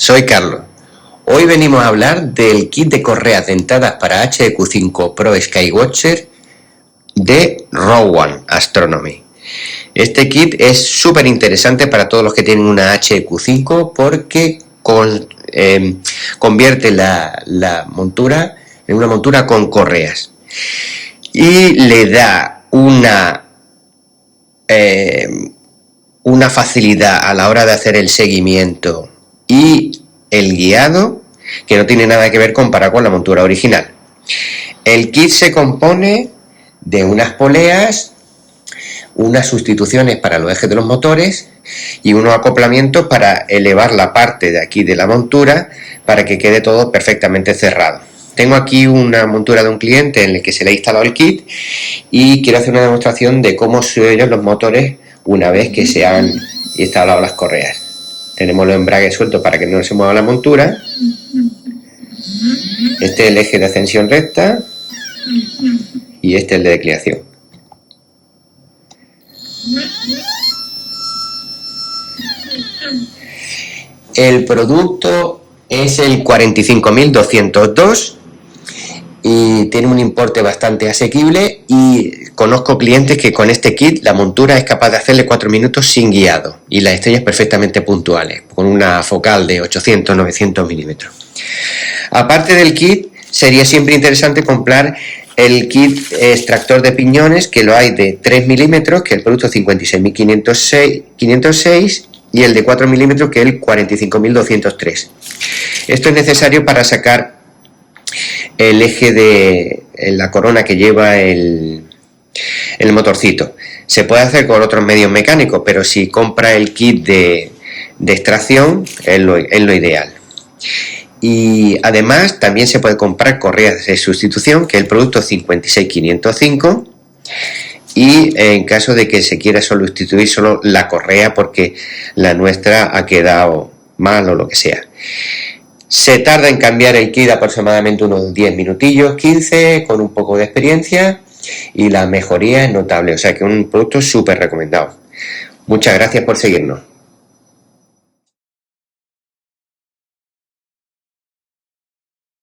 soy Carlos. Hoy venimos a hablar del kit de correas dentadas para HEQ5 Pro Skywatcher de Rowan Astronomy. Este kit es súper interesante para todos los que tienen una HEQ5 porque convierte la montura en una montura con correas y le da una facilidad a la hora de hacer el seguimiento y el guiado que no tiene nada que ver comparado con la montura original. El kit se compone de unas poleas, unas sustituciones para los ejes de los motores y unos acoplamientos para elevar la parte de aquí de la montura para que quede todo perfectamente cerrado. Tengo aquí una montura de un cliente en el que se le ha instalado el kit y quiero hacer una demostración de cómo se oyen los motores una vez que se han instalado las correas. Tenemos los embragues sueltos para que no se mueva la montura. Este es el eje de ascensión recta y este es el de declinación. El producto es el 45.202 y tiene un importe bastante asequible, y conozco clientes que con este kit la montura es capaz de hacerle 4 minutos sin guiado y las estrellas perfectamente puntuales con una focal de 800-900 milímetros. Aparte del kit, sería siempre interesante comprar el kit extractor de piñones, que lo hay de 3 milímetros, que es el producto 56.506, y el de 4 milímetros, que es el 45.203. Esto es necesario para sacar el eje de la corona que lleva el motorcito. Se puede hacer con otros medios mecánicos, pero si compra el kit de extracción es lo ideal. Y además también se puede comprar correas de sustitución, que es el producto 56.505, y en caso de que se quiera sustituir solo la correa porque la nuestra ha quedado mal o lo que sea. Se tarda en cambiar el kit aproximadamente unos 10 minutillos, 15, con un poco de experiencia, y la mejoría es notable, o sea que es un producto súper recomendado. Muchas gracias por seguirnos.